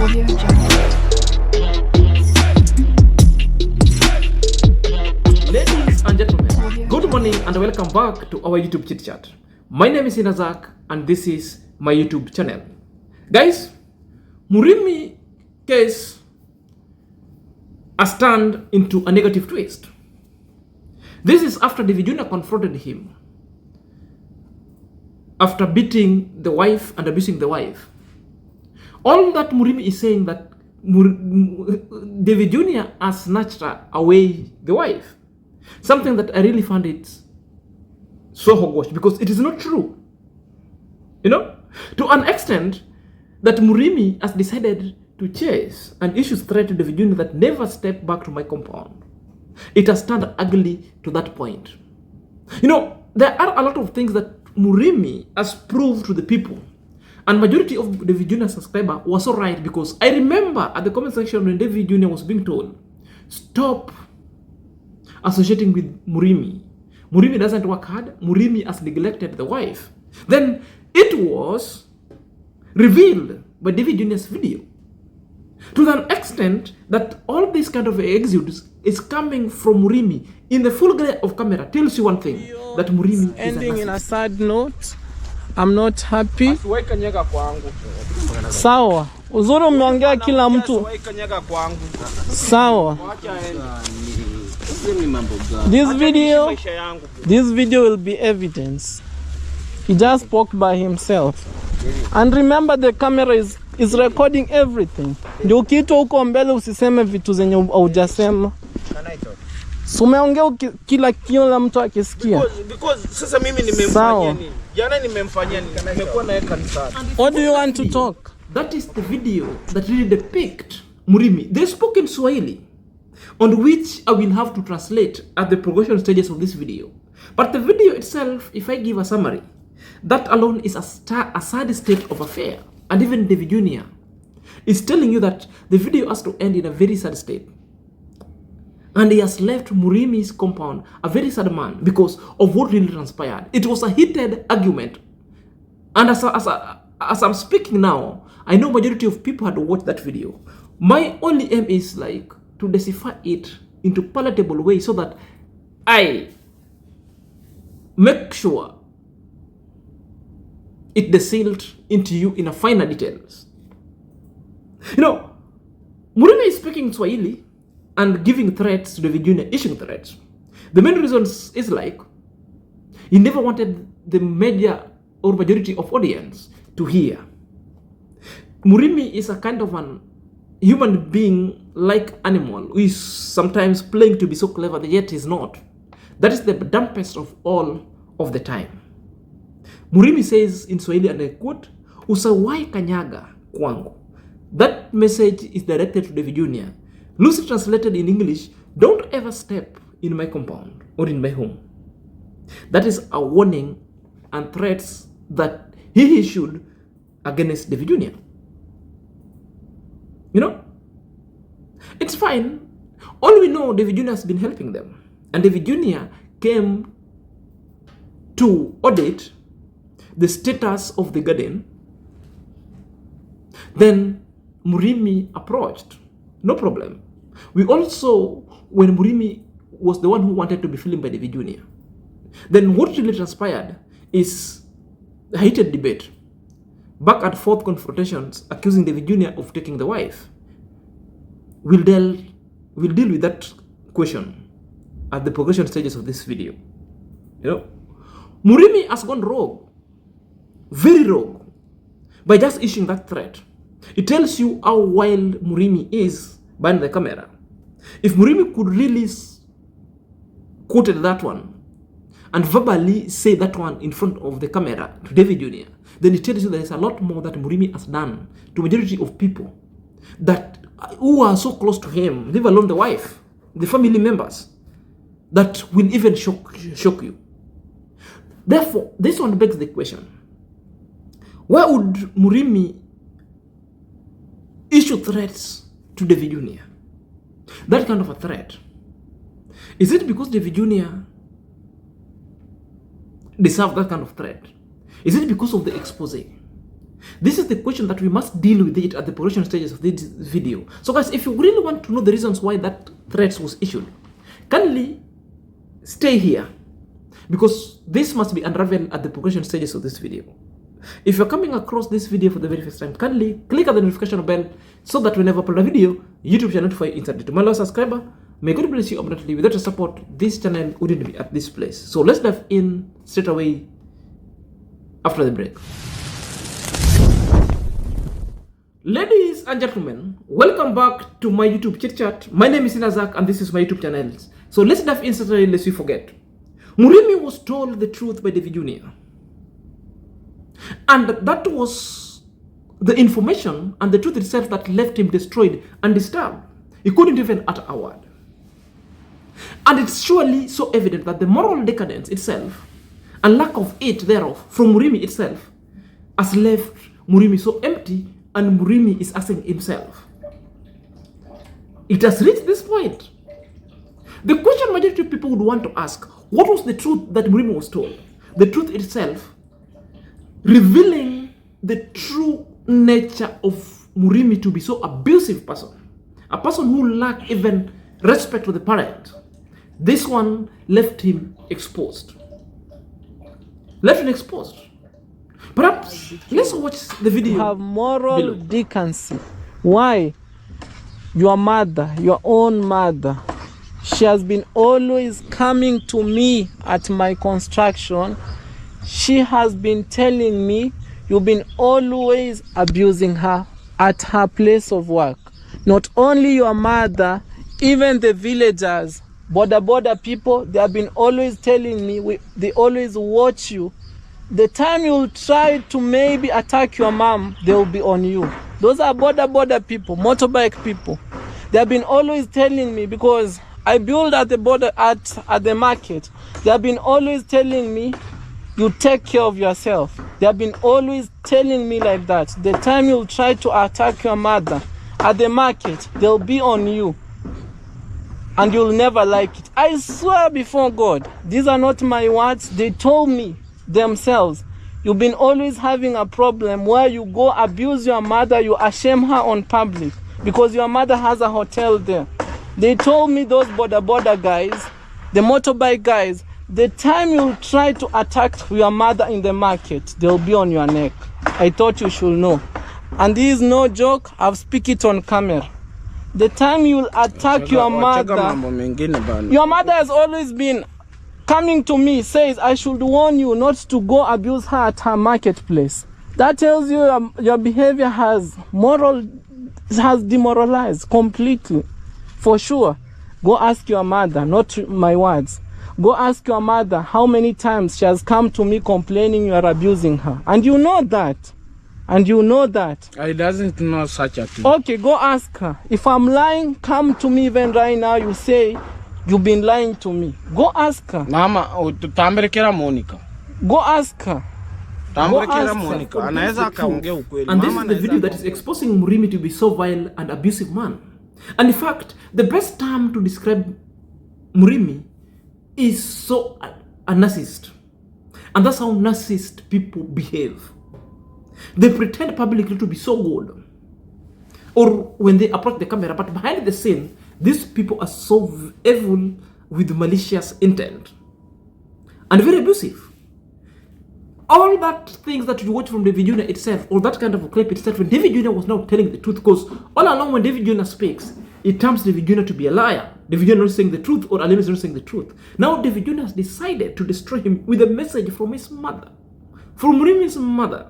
Ladies and gentlemen, good morning and welcome back to our YouTube chit chat. My name is Inazak and this is my YouTube channel. Guys, Murimi case has turned into a negative twist. This is after DavyJnr confronted him after beating the wife and abusing the wife. All that Murimi is saying that DavyJnr has snatched away the wife. Something that I really found it so hogwash because it is not true. You know, to an extent that Murimi has decided to chase and issue threat to DavyJnr that never step back to my compound. It has turned ugly to that point. You know, there are a lot of things that Murimi has proved to the people. And majority of DavyJnr subscriber was so right because I remember at the comment section when DavyJnr was being told, stop associating with Murimi. Murimi doesn't work hard. Murimi has neglected the wife. Then it was revealed by DavyJnr's video to an extent that all this kind of exodus is coming from Murimi in the full glare of camera tells you one thing, that Murimi is ending in a sad note. I'm not happy. Sawa. Uzuri umeongea kila mtu. Sawa. This video will be evidence. He just spoke by himself. And remember the camera is recording everything. Ndio ukiitwa huko mbele usiseme vitu zenye hujasema. Umeongea kila mtu akisikia. Because sasa mimi nimemfanyia nini? Jana nimemfanyia nini? Nimekuwa naye kanisani. What do you want to talk? That is the video that really depict Murimi. They spoke in Swahili, on which I will have to translate at the progression stages of this video. But the video itself, if I give a summary, that alone is a sad state of affair. And even DavyJnr is telling you that the video has to end in a very sad state. And he has left Murimi's compound a very sad man because of what really transpired. It was a heated argument. And as I'm speaking now, I know majority of people had watched that video. My only aim is like to decipher it into palatable way so that I make sure it distilled into you in a finer details. You know, Murimi is speaking Swahili and giving threats to DavyJnr, issuing threats. The main reasons is like, he never wanted the major or majority of audience to hear. Murimi is a kind of an human being like animal who is sometimes playing to be so clever yet is not. That is the dumbest of all of the time. Murimi says in Swahili, and I quote, "Usawai kanyaga kwangu." That message is directed to DavyJnr. Loosely translated in English, don't ever step in my compound or in my home. That is a warning and threats that he issued against DavyJnr. You know, it's fine. All we know, DavyJnr has been helping them. And DavyJnr came to audit the status of the garden. Then Murimi approached. No problem. We also, when Murimi was the one who wanted to be filmed by DavyJnr, then what really transpired is a heated debate, back and forth confrontations, accusing DavyJnr of taking the wife. We'll deal with that question at the progression stages of this video. You know, Murimi has gone rogue, very rogue, by just issuing that threat. It tells you how wild Murimi is behind the camera. If Murimi could really quoted that one and verbally say that one in front of the camera to DavyJnr, then it tells you there is a lot more that Murimi has done to majority of people that who are so close to him, leave alone the wife, the family members, that will even shock you. Therefore, this one begs the question, why would Murimi issue threats to DavyJnr? That kind of a threat. Is it because DavyJnr deserves that kind of threat? Is it because of the expose? This is the question that we must deal with it at the progression stages of this video. So guys, if you really want to know the reasons why that threat was issued, kindly stay here, because this must be unraveled at the progression stages of this video. If you're coming across this video for the very first time, kindly click on the notification bell so that whenever I upload a video, YouTube shall notify you instantly. To my loyal subscriber, may God bless you abundantly. Without your support, this channel wouldn't be at this place. So let's dive in straight away after the break. Ladies and gentlemen, welcome back to my YouTube chit chat. My name is Inazak and this is my YouTube channel. So let's dive in straight away lest we forget. Murimi was told the truth by DavyJnr. And that was the information and the truth itself that left him destroyed and disturbed. He couldn't even utter a word. And it's surely so evident that the moral decadence itself and lack of it thereof from Murimi itself has left Murimi so empty, and Murimi is asking himself. It has reached this point. The question majority of people would want to ask, what was the truth that Murimi was told? The truth itself revealing the true nature of Murimi to be so abusive person, a person who lacked even respect for the parent. This one left him exposed. Perhaps let's watch the video. You have moral decency. Why? Your mother, your own mother, she has been always coming to me at my construction. She has been telling me you've been always abusing her at her place of work. Not only your mother, even the villagers, border people, they have been always telling me, they always watch you. The time you'll try to maybe attack your mom, they will be on you. Those are border people, motorbike people. They have been always telling me, because I build at the border, at the market. They have been always telling me, you take care of yourself. They have been always telling me like that. The time you'll try to attack your mother at the market, they'll be on you. And you'll never like it. I swear before God, these are not my words. They told me themselves. You've been always having a problem where you go abuse your mother, you shame her on public because your mother has a hotel there. They told me, those border guys, the motorbike guys, the time you'll try to attack your mother in the market, they'll be on your neck. I thought you should know. And this is no joke, I've speak it on camera. The time you'll attack your mother has always been coming to me, says I should warn you not to go abuse her at her marketplace. That tells you your behavior has demoralized completely. For sure. Go ask your mother, not my words. Go ask your mother how many times she has come to me complaining you are abusing her. And you know that. I doesn't know such a thing. Okay, go ask her. If I'm lying, come to me even right now. You say you've been lying to me. Go ask her. Mama, tamberekera Monica. Go ask her. Tamberekera Monica. And this is the video that is exposing Murimi to be so vile and abusive man. And in fact, the best term to describe Murimi is so a narcissist. And that's how narcissist people behave. They pretend publicly to be so good, or when they approach the camera, but behind the scene, these people are so evil with malicious intent and very abusive. All that things that you watch from DavyJnr itself, or that kind of a clip itself, when DavyJnr was not telling the truth, because all along when DavyJnr speaks, it terms DavyJnr to be a liar. DavyJnr not saying the truth, or Alim is not saying the truth. Now DavyJnr has decided to destroy him with a message from his mother, from Murimi's mother.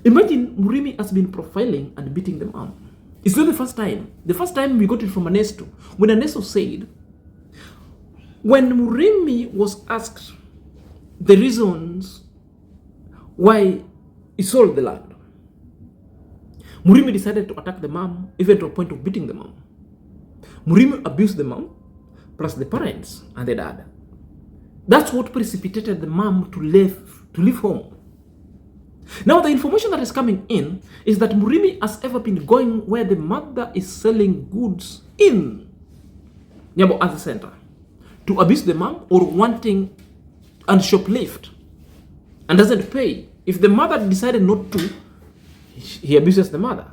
Imagine Murimi has been profiling and beating them up. It's not the first time. The first time we got it from Anesto, when Anesto said, when Murimi was asked the reasons why he sold the land, Murimi decided to attack the mom, even to a point of beating the mom. Murimi abused the mom, plus the parents and the dad. That's what precipitated the mom to leave home. Now the information that is coming in is that Murimi has ever been going where the mother is selling goods in Nyabo as a center to abuse the mom, or wanting and shoplift and doesn't pay If the mother decided not to, he abuses the mother.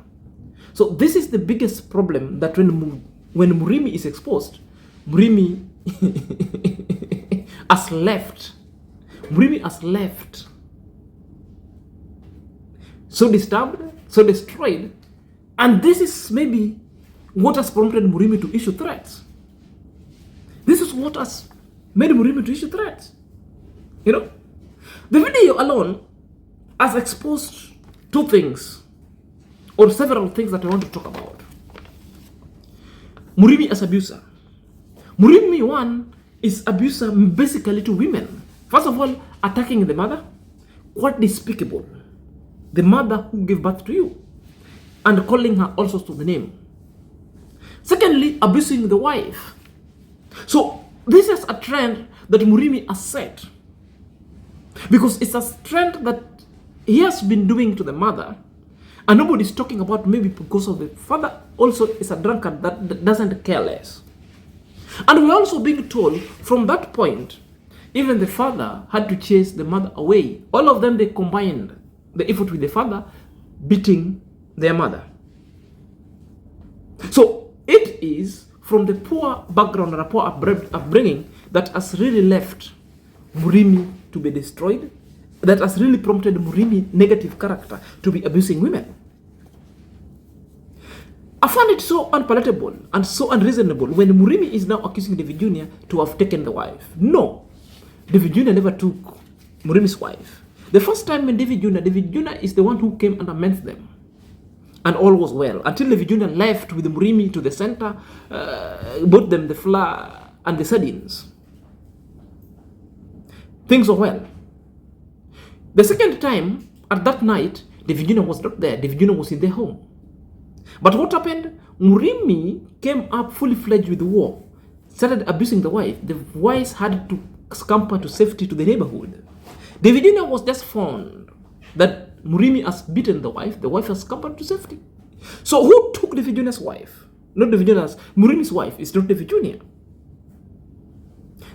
So this is the biggest problem, that when Murimi is exposed, Murimi has left. Murimi has left so disturbed, so destroyed, and this is maybe what has prompted Murimi to issue threats. This is what has made Murimi to issue threats. You know, the video alone has exposed two things, or several things that I want to talk about. Murimi as abuser. Murimi, one, is abuser basically to women. First of all, attacking the mother. Quite despicable. The mother who gave birth to you. And calling her also to the name. Secondly, abusing the wife. So, this is a trend that Murimi has set. Because it's a trend that he has been doing to the mother. And nobody's talking about, maybe because of the father also is a drunkard that doesn't care less. And we're also being told from that point, even the father had to chase the mother away. All of them, they combined the effort with the father beating their mother. So it is from the poor background and a poor upbringing that has really left Murimi to be destroyed, that has really prompted Murimi negative character to be abusing women. I find it so unpalatable and so unreasonable when Murimi is now accusing DavyJnr to have taken the wife. No, DavyJnr never took Murimi's wife. The first time when DavyJnr is the one who came and amends them. And all was well. Until DavyJnr left with Murimi to the center, bought them the flour and the sardines. Things were well. The second time, at that night, DavyJnr was not there. DavyJnr was in their home. But what happened? Murimi came up fully fledged with the war, started abusing the wife. The wives had to scamper to safety to the neighborhood. DavyJnr was just found that Murimi has beaten the wife has scampered to safety. So who took DavyJnr's wife? Not DavyJnr's, Murimi's wife is not DavyJnr.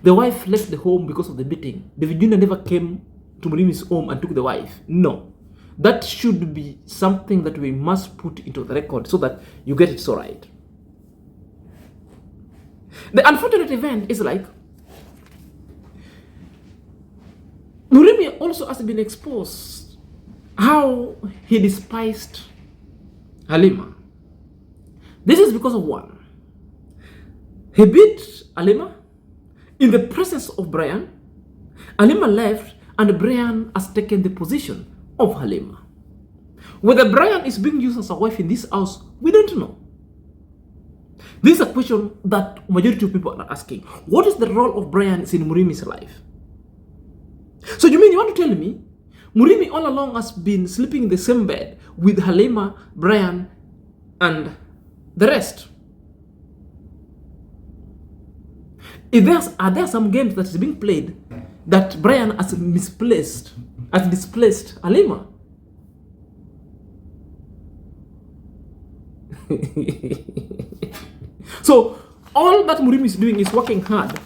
The wife left the home because of the beating. DavyJnr never came to Murimi's home and took the wife. No. That should be something that we must put into the record so that you get it so right. The unfortunate event is like, Murimi also has been exposed how he despised Halima. This is because of one. He beat Halima in the presence of Brian. Halima left and Brian has taken the position of Halima. Whether Brian is being used as a wife in this house, we don't know. This is a question that majority of people are asking. What is the role of Brian in Murimi's life? So you mean you want to tell me Murimi all along has been sleeping in the same bed with Halima, Brian, and the rest? Are there some games that is being played that Brian has displaced Halima? So all that Murimi is doing is working hard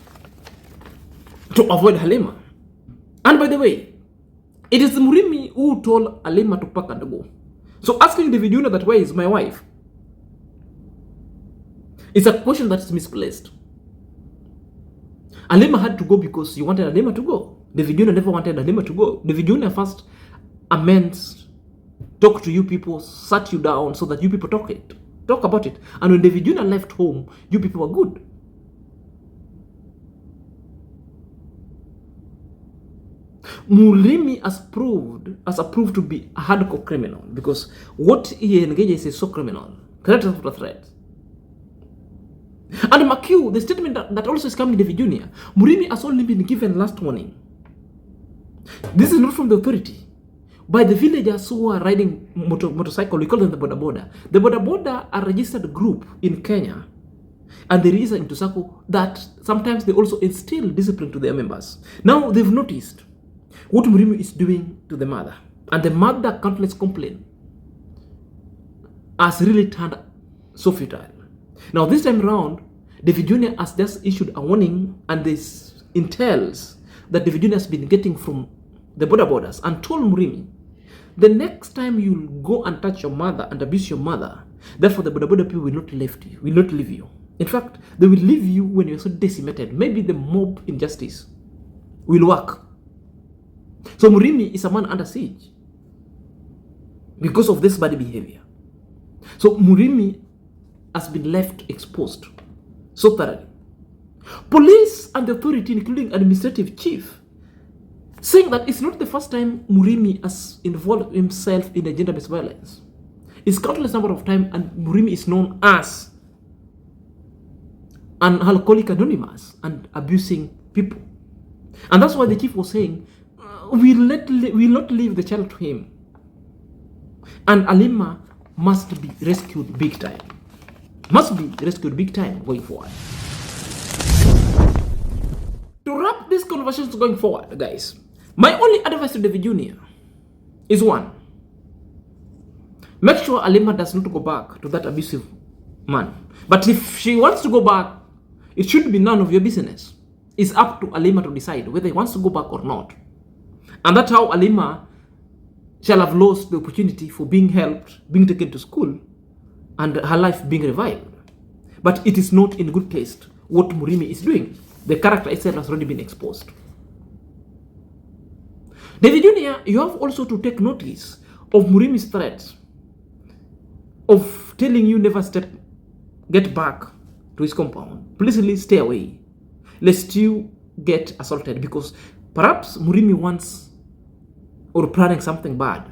to avoid Halima. And by the way, it is Murimi who told Halima to pack and go. So asking DavyJnr that where is my wife? It's a question that is misplaced. Halima had to go because you wanted Halima to go. DavyJnr never wanted Halima to go. DavyJnr first amends, talk to you people, sat you down so that you people talk about it. And when DavyJnr left home, you people were good. Murimi has approved to be a hardcore criminal because what he engages is so criminal. Threat after threat. And McHugh, the statement that also is coming to DavyJnr, Murimi has only been given last warning. This is not from the authority. By the villagers who are riding motorcycle, we call them the Boda Boda. The Boda Boda are a registered group in Kenya. And there is an Intosako that sometimes they also instill discipline to their members. Now they've noticed what Murimi is doing to the mother. And the mother countless complaint has really turned so futile. Now this time around, DavyJnr has just issued a warning, and this entails that DavyJnr has been getting from the Boda Bodas and told Murimi the next time you'll go and touch your mother and abuse your mother, therefore the Boda Boda people will not leave you. In fact, they will leave you when you're so decimated. Maybe the mob injustice will work. So Murimi is a man under siege because of this bad behavior. So Murimi has been left exposed so thoroughly. Police and the authority, including administrative chief, saying that it's not the first time Murimi has involved himself in a gender-based violence. It's countless number of times, and Murimi is known as an alcoholic anonymous and abusing people. And that's why the chief was saying, we'll not leave the child to him. And Alima must be rescued big time. Must be rescued big time going forward. To wrap these conversations going forward, guys, my only advice to DavyJnr is one. Make sure Alima does not go back to that abusive man. But if she wants to go back, it should be none of your business. It's up to Alima to decide whether he wants to go back or not. And that's how Alima shall have lost the opportunity for being helped, being taken to school, and her life being revived. But it is not in good taste what Murimi is doing. The character itself has already been exposed. DavyJnr, you have also to take notice of Murimi's threats of telling you never get back to his compound. Please stay away, lest you get assaulted, because perhaps Murimi wants or planning something bad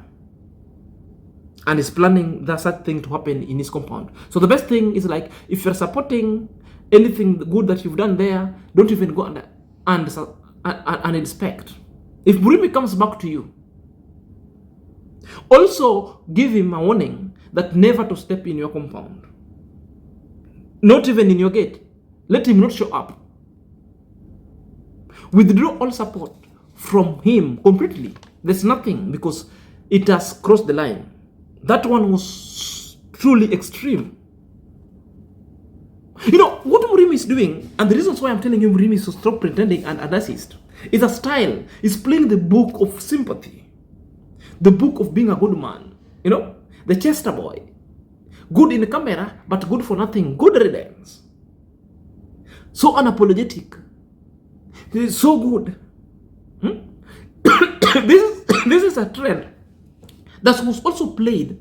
and is planning that such thing to happen in his compound. So the best thing is, like, if you're supporting anything good that you've done there, don't even go and inspect. If Murimi comes back to you, also give him a warning that never to step in your compound, not even in your gate. Let him not show up. Withdraw all support from him completely. There's nothing, because it has crossed the line. That one was truly extreme. You know, what Murimi is doing, and the reasons why I'm telling you Murimi is to stop pretending and assist, is a style. He's playing the book of sympathy, the book of being a good man. You know, the Chester boy. Good in the camera, but good for nothing. Good riddance. So unapologetic. He's so good. This is a trend that was also played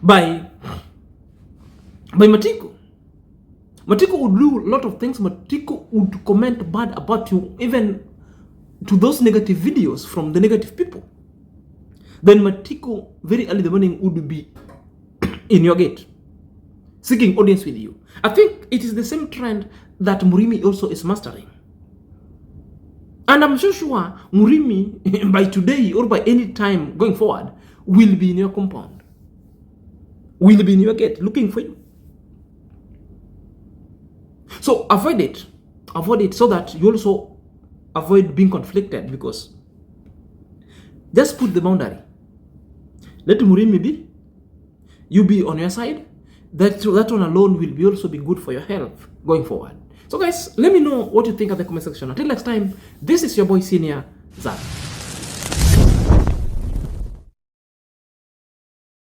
by Matiko. Matiko would do a lot of things. Matiko would comment bad about you, even to those negative videos from the negative people. Then Matiko, very early in the morning, would be in your gate, seeking audience with you. I think it is the same trend that Murimi also is mastering. And I'm so sure Murimi, by today or by any time going forward, will be in your compound, will be in your gate looking for you. So avoid it so that you also avoid being conflicted, because just put the boundary. Let Murimi be, you be on your side. That one alone will also be good for your health going forward. So guys, let me know what you think at the comment section. Until next time, this is your boy Senior Zach.